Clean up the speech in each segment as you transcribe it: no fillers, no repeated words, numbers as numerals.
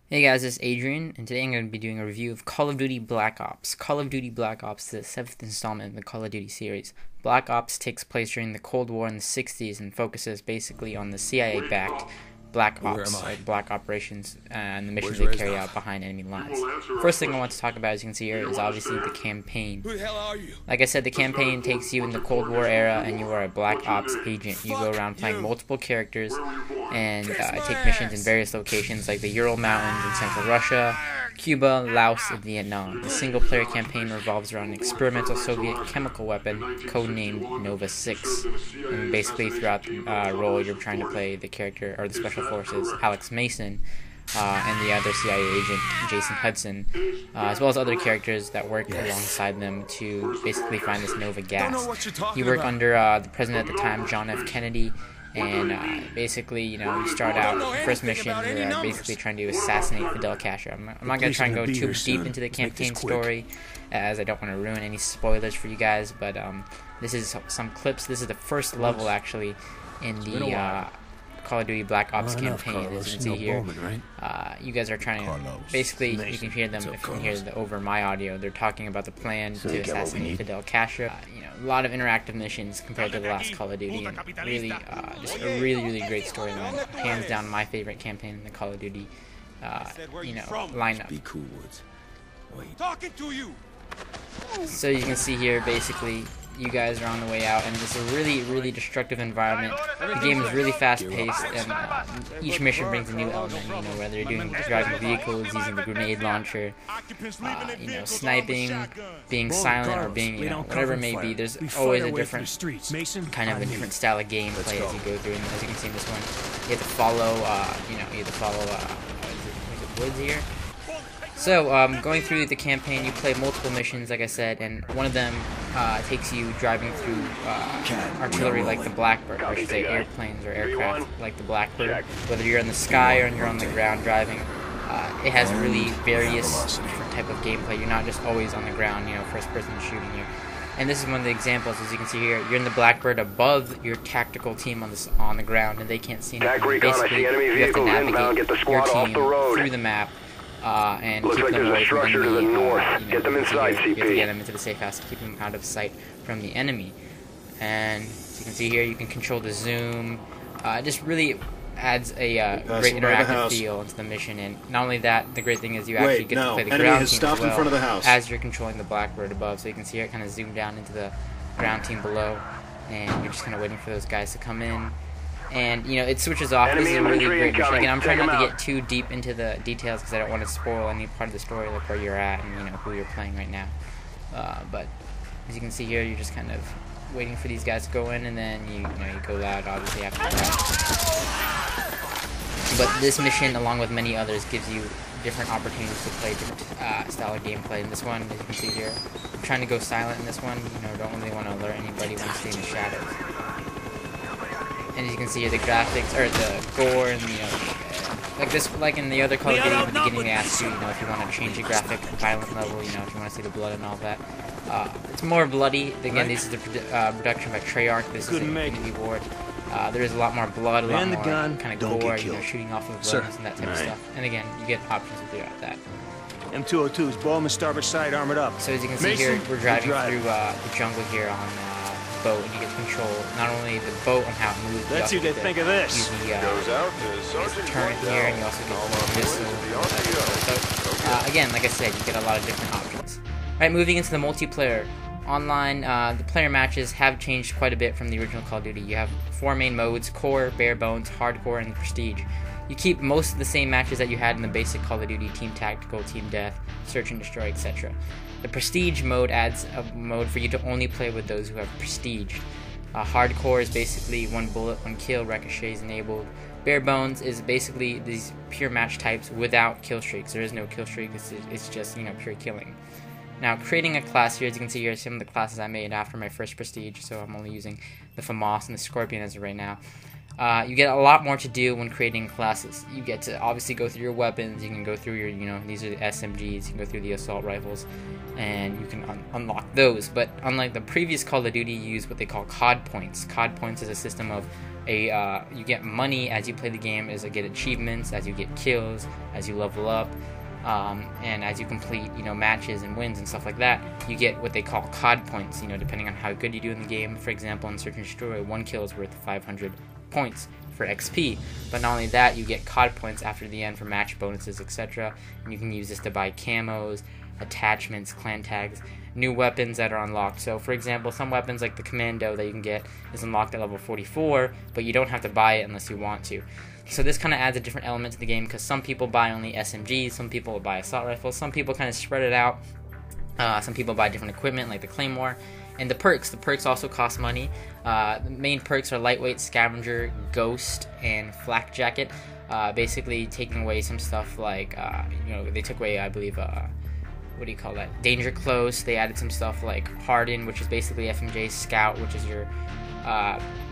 Hey guys, it's Adrian, and today I'm going to be doing a review of Call of Duty Black Ops. Call of Duty Black Ops is the 7th installment in the Call of Duty series. Black Ops takes place during the Cold War in the 60s and focuses basically on the CIA-backed Black Ops, like Black Operations, and the missions they carry out behind enemy lines. First thing I want to talk about, as you can see here, is obviously the campaign. Who the hell are you? Like I said, the campaign takes you in the Cold War era, and you are a Black Ops agent. You go around playing multiple characters, and take missions in various locations like the Ural Mountains in central Russia, Cuba, Laos, and Vietnam. The single-player campaign revolves around an experimental Soviet chemical weapon codenamed Nova 6. And basically, throughout the role, you're trying to play the character, or the Special Forces, Alex Mason, and the other CIA agent, Jason Hudson, as well as other characters that work alongside them to basically find this Nova gas. You work under the president at the time, John F. Kennedy, and basically, you start out, the first mission, you're basically trying to assassinate Fidel Castro. I'm not going to try and go too deep into the campaign story, as I don't want to ruin any spoilers for you guys, but this is some clips. This is the first level, actually, in the Call of Duty Black Ops campaign. As you can see here, you guys are trying to, basically, you can hear them, if you can hear over my audio, they're talking about the plan to assassinate Fidel Castro. A lot of interactive missions compared to the last Call of Duty, and really, just a really great storyline. Hands down my favorite campaign in the Call of Duty, lineup. Be cool, Woods. Talking to you. So you can see here, basically, you guys are on the way out, and it's a really destructive environment. The game is really fast-paced, and each mission brings a new element. Whether you're driving vehicles, using the grenade launcher, sniping, being silent, or being, whatever it may be. There's always a different kind of a different style of gameplay as you go through. And as you can see in this one, you have to follow, is it Woods here? So, going through the campaign, you play multiple missions, like I said, and one of them takes you driving through artillery like the Blackbird, or I should say airplanes or aircraft like the Blackbird. Whether you're in the sky or you're on the ground driving, it has really various different type of gameplay. You're not just always on the ground, first person shooting you. And this is one of the examples, as you can see here. You're in the Blackbird above your tactical team on the ground, and they can't see anything. Basically, you have to navigate your team through the map. And keep them away from the enemy. Get them inside, CP. You have to get them into the safe house to keep them out of sight from the enemy. And as you can see here, you can control the zoom. Just really adds a great interactive feel into the mission. And not only that, the great thing is you actually get to play the ground team as well as you're controlling the Blackbird above. So you can see here, it kind of zoomed down into the ground team below, and you're just kind of waiting for those guys to come in. And, it switches off. This is a really great mission. Again, I'm trying not to get too deep into the details because I don't want to spoil any part of the story, like where you're at and, who you're playing right now. But as you can see here, you're just kind of waiting for these guys to go in, and then you go loud, obviously, after that. But this mission, along with many others, gives you different opportunities to play different style of gameplay. In this one, as you can see here, I'm trying to go silent in this one. Don't really want to alert anybody when I stay in the shadows. And as you can see here, the graphics, or the gore, and like in the other Call of Duty, in the beginning they ask you, if you want to change the graphic violent level, if you want to see the blood and all that. It's more bloody. Again, this is the production by Treyarch. This is Infinity Ward. There is a lot more blood, a lot more kind of gore, shooting off of guns and that type of stuff. And again, you get options throughout that. M202's ball starboard side armored up. So as you can see here, we're driving through the jungle here on boat, and you get to control not only the boat and how it moves, let's see what they think of this. Use the turret here, and you also get the missile. So again, like I said, you get a lot of different options. Alright, moving into the multiplayer. Online, the player matches have changed quite a bit from the original Call of Duty. You have 4 main modes: Core, Bare Bones, Hardcore, and Prestige. You keep most of the same matches that you had in the basic Call of Duty: Team Tactical, Team Death, Search and Destroy, etc. The Prestige mode adds a mode for you to only play with those who have Prestige. Hardcore is basically 1 bullet, 1 kill, Ricochet is enabled. Bare Bones is basically these pure match types without kill streaks. There is no kill streak, it's just, pure killing. Now, creating a class here, as you can see here, some of the classes I made after my first Prestige, so I'm only using the FAMAS and the Scorpion as of right now. You get a lot more to do when creating classes. You get to obviously go through your weapons. You can go through your, these are the SMGs. You can go through the assault rifles, and you can unlock those. But unlike the previous Call of Duty, you use what they call COD points. COD points is a system of you get money as you play the game, as you get achievements, as you get kills, as you level up. And as you complete, matches and wins and stuff like that, you get what they call COD points, depending on how good you do in the game. For example, in Search and Destroy, 1 kill is worth 500 points for XP. But not only that, you get COD points after the end for match bonuses, etc. And you can use this to buy camos, attachments, clan tags, new weapons that are unlocked. So, for example, some weapons like the Commando that you can get is unlocked at level 44, but you don't have to buy it unless you want to. So this kind of adds a different element to the game, because some people buy only SMGs, some people will buy assault rifles, some people kind of spread it out. Some people buy different equipment like the Claymore. And the perks also cost money. The main perks are Lightweight, Scavenger, Ghost, and Flak Jacket. Basically taking away some stuff like, they took away, I believe, what do you call that? Danger Close. They added some stuff like Harden, which is basically FMJ. Scout, which is your,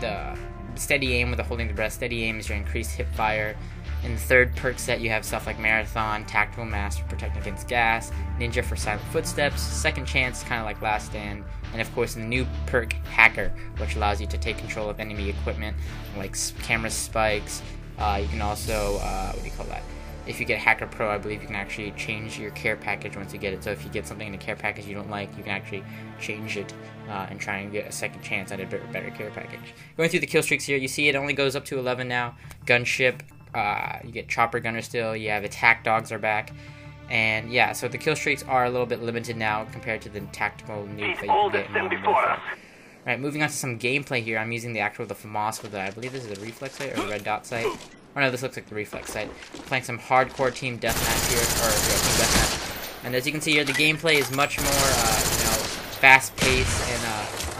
the steady aim with the holding the breath. Steady aim is your increased hip fire. In the third perk set, you have stuff like Marathon, Tactical Master, Protect Against Gas, Ninja for Silent Footsteps, Second Chance, kind of like Last Stand, and of course the new perk, Hacker, which allows you to take control of enemy equipment like camera spikes. You can also, what do you call that? If you get Hacker Pro, I believe you can actually change your care package once you get it. So if you get something in a care package you don't like, you can actually change it and try and get a second chance at a better care package. Going through the kill streaks here, you see it only goes up to 11 now. Gunship, you get Chopper Gunner still, you have Attack Dogs are back. And yeah, so the kill streaks are a little bit limited now compared to the tactical nuke that you can get in Modern Warfare. Alright, moving on to some gameplay here. I'm using the FAMAS with I believe this is a reflex sight or a red dot sight. Oh no, this looks like the reflex sight. Playing some hardcore team deathmatch here, or team deathmatch. And as you can see here, the gameplay is much more, fast-paced, and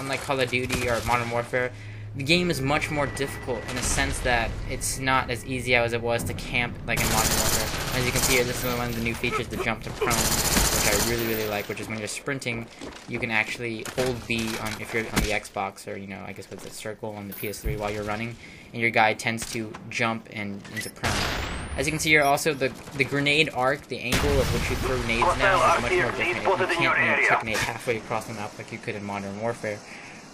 unlike Call of Duty or Modern Warfare, the game is much more difficult in a sense that it's not as easy as it was to camp like in Modern Warfare. As you can see here, this is one of the new features, the jump to prone, which I really like, which is when you're sprinting, you can actually hold B if you're on the Xbox, or I guess with the circle on the PS3 while you're running, and your guy tends to jump and into prone. As you can see here, also the grenade arc, the angle of which you throw grenades now is much more different. You can't chuck grenades halfway across the map like you could in Modern Warfare.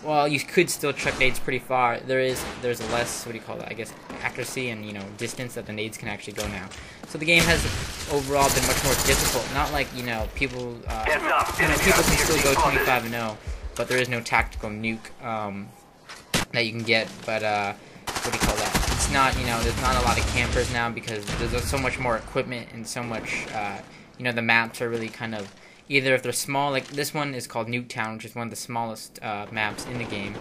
Well, you could still chuck nades pretty far. There's less, I guess, accuracy and, distance that the nades can actually go now. So the game has overall been much more difficult. Not like, people can still go 25-0, but there is no tactical nuke that you can get. But it's not, there's not a lot of campers now because there's so much more equipment and so much, the maps are really kind of, either if they're small, like this one is called Nuketown, which is one of the smallest maps in the game.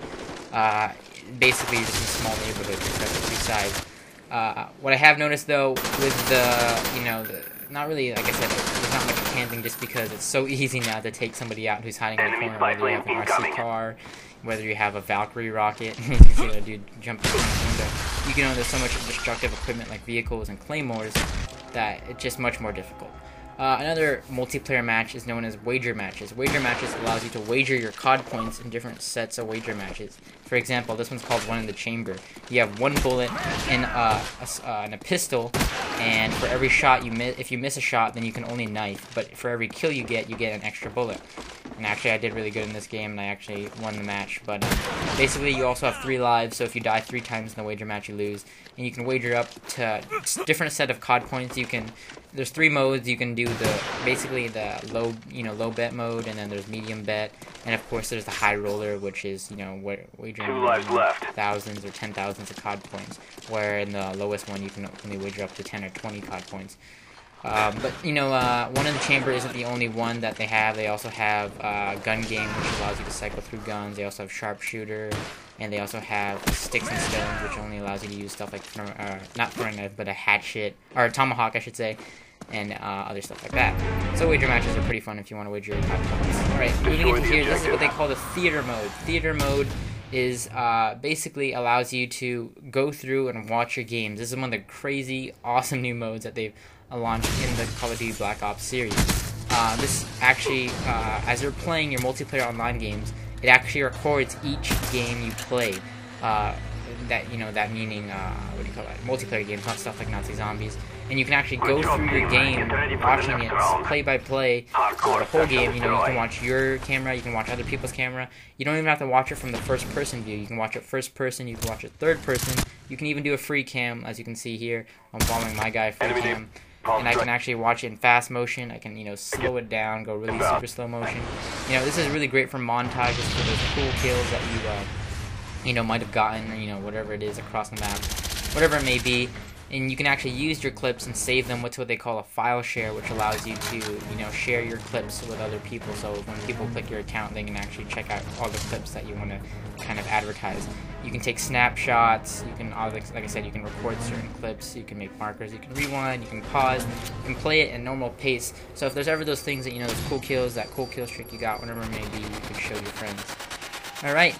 Basically, just in a small neighborhood, except for two sides. What I have noticed though, with not really, like I said, there's not much camping just because it's so easy now to take somebody out who's hiding in the corner, whether you have an RC car, whether you have a Valkyrie rocket, you can see that dude jumping in the window. There's so much destructive equipment like vehicles and claymores that it's just much more difficult. Another multiplayer match is known as wager matches. Wager matches allows you to wager your COD points in different sets of wager matches. For example, this one's called One in the Chamber. You have one bullet in a pistol, and for every shot you miss, if you miss a shot, then you can only knife. But for every kill you get an extra bullet. And actually, I did really good in this game, and I actually won the match. But basically, you also have 3 lives, so if you die 3 times in the wager match, you lose. And you can wager up to different set of COD points. There's 3 modes. You can do basically the low bet mode, and then there's medium bet, and of course there's the high roller, which is wagering thousands or 10,000s of COD points. Where in the lowest one, you can only wager up to 10 or 20 COD points. But One in the Chamber isn't the only one that they have. They also have Gun Game, which allows you to cycle through guns. They also have Sharpshooter, and they also have Sticks and Stones, which only allows you to use stuff like not throwing knife, but a hatchet or a tomahawk, I should say, and other stuff like that. So wager matches are pretty fun if you want to wager your COD points. All right, moving into here, this is what they call the theater mode. Theater mode is basically allows you to go through and watch your games. This is one of the crazy, awesome new modes that they've launched in the Call of Duty Black Ops series. This actually, as you're playing your multiplayer online games, it actually records each game you play. that meaning what do you call that? Multiplayer games, not stuff like Nazi zombies. And you can actually go through your game, watching it play by play, the whole game. You can watch your camera, you can watch other people's camera. You don't even have to watch it from the first person view. You can watch it first person, you can watch it third person. You can even do a free cam, as you can see here. I'm following my guy free cam. And I can actually watch it in fast motion. I can, slow it down, go really super slow motion. This is really great for montages, for those cool kills that you, might have gotten, or, whatever it is across the map, whatever it may be. And you can actually use your clips and save them with what they call a file share, which allows you to, share your clips with other people. So when people click your account, they can actually check out all the clips that you want to kind of advertise. You can take snapshots. You can, like I said, you can record certain clips. You can make markers. You can rewind. You can pause. You can play it at normal pace. So if there's ever those things that, those cool kills, that cool kill streak you got, whatever it may be, you can show your friends. All right.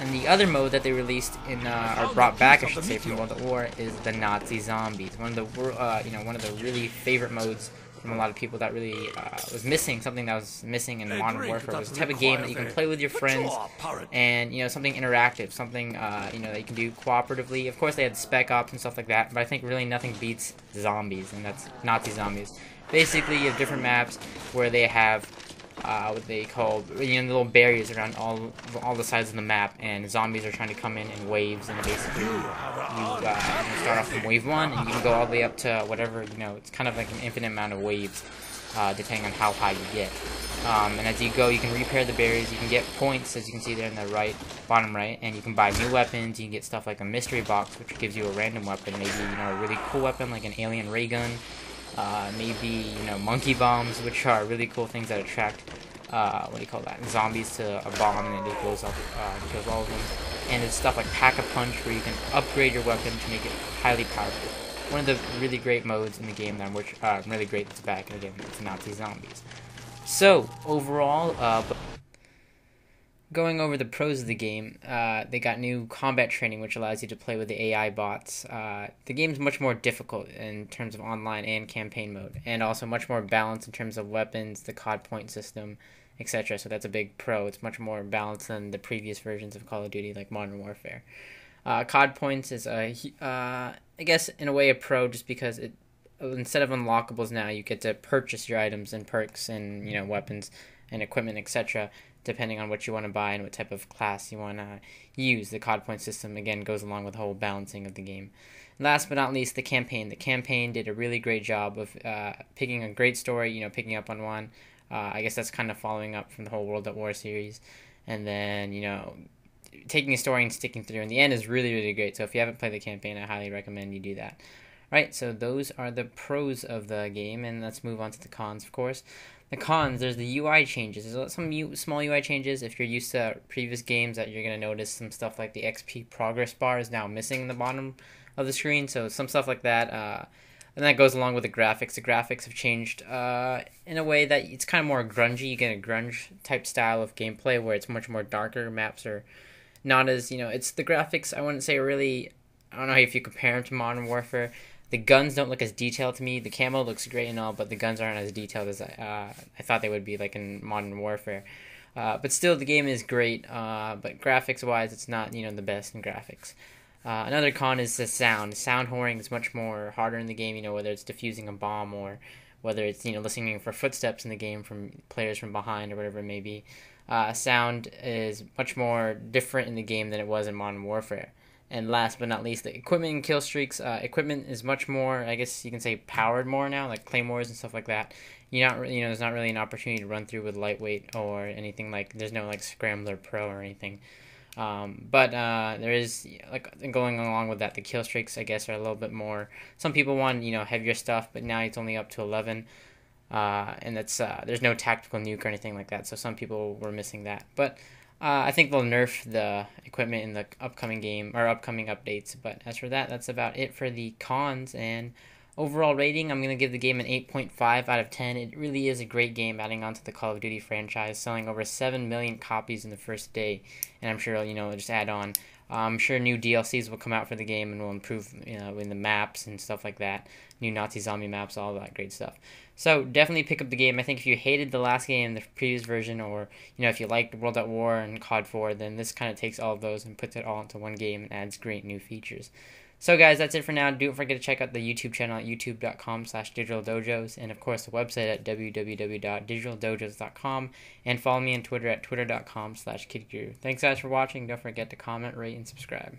And the other mode that they released or brought back, I should say, from World at War is the Nazi zombies. One of the really favorite modes from a lot of people that really was missing. Something that was missing in Modern Warfare was the type of game that you can play with your friends, and something interactive, something that you can do cooperatively. Of course, they had Spec Ops and stuff like that, but I think really nothing beats zombies, and that's Nazi zombies. Basically, you have different maps where they have what they call little barriers around all the sides of the map, and zombies are trying to come in waves, and basically you start off from wave 1 and you can go all the way up to whatever, it's kind of like an infinite amount of waves depending on how high you get. And as you go, you can repair the barriers, you can get points, as you can see there in the bottom right, and you can buy new weapons. You can get stuff like a mystery box, which gives you a random weapon, maybe a really cool weapon like an alien ray gun. Maybe monkey bombs, which are really cool things that attract zombies to a bomb, and it just blows up and kills all of them. And there's stuff like Pack-a-Punch, where you can upgrade your weapon to make it highly powerful. One of the really great modes in the game that I'm really great that's back, and again, it's Nazi zombies. So overall, going over the pros of the game, they got new combat training, which allows you to play with the AI bots. The game's much more difficult in terms of online and campaign mode, and also much more balanced in terms of weapons, the COD point system, etc. So that's a big pro. It's much more balanced than the previous versions of Call of Duty, like Modern Warfare. COD points is, I guess, in a way a pro, just because instead of unlockables now, you get to purchase your items and perks and, weapons and equipment, etc., depending on what you want to buy and what type of class you want to use. The COD point system, again, goes along with the whole balancing of the game. Last but not least, the campaign. The campaign did a really great job of picking a great story, picking up on one. I guess that's kind of following up from the whole World at War series. And then, taking a story and sticking through in the end is really, really great. So if you haven't played the campaign, I highly recommend you do that. Right, so those are the pros of the game, and let's move on to the cons, of course. The cons, there's the UI changes. There's some small UI changes. If you're used to previous games, that you're going to notice some stuff like the XP progress bar is now missing in the bottom of the screen, so some stuff like that. And that goes along with the graphics. The graphics have changed in a way that it's kind of more grungy. You get a grunge-type style of gameplay where it's much more darker. Maps are not as, it's the graphics, I wouldn't say really, I don't know if you compare them to Modern Warfare. The guns don't look as detailed to me. The camo looks great and all, but the guns aren't as detailed as I thought they would be, like in Modern Warfare. But still, the game is great. But graphics-wise, it's not, the best in graphics. Another con is the sound. Sound whoring is much more harder in the game. Whether it's defusing a bomb or whether it's listening for footsteps in the game from players from behind or whatever it may be. Sound is much more different in the game than it was in Modern Warfare. And last but not least, the equipment and kill streaks. Equipment is much more, I guess you can say, powered more now, like claymores and stuff like that. There's not really an opportunity to run through with lightweight or anything like. There's no like Scrambler Pro or anything. But there is, like, going along with that, the kill streaks, I guess, are a little bit more. Some people want heavier stuff, but now it's only up to 11. And that's there's no tactical nuke or anything like that. So some people were missing that, but. I think they'll nerf the equipment in the upcoming game, or upcoming updates, but as for that, that's about it for the cons. And overall rating, I'm going to give the game an 8.5 out of 10. It really is a great game, adding on to the Call of Duty franchise, selling over 7 million copies in the first day, and I'm sure, it'll just add on. I'm sure new DLCs will come out for the game and will improve, in the maps and stuff like that. New Nazi zombie maps, all that great stuff. So definitely pick up the game. I think if you hated the last game, the previous version, or if you liked World at War and COD 4, then this kind of takes all of those and puts it all into one game and adds great new features. So guys, that's it for now. Don't forget to check out the YouTube channel at youtube.com/digitaldojos, and of course the website at www.digitaldojos.com, and follow me on Twitter at twitter.com/kidguru. Thanks guys for watching. Don't forget to comment, rate, and subscribe.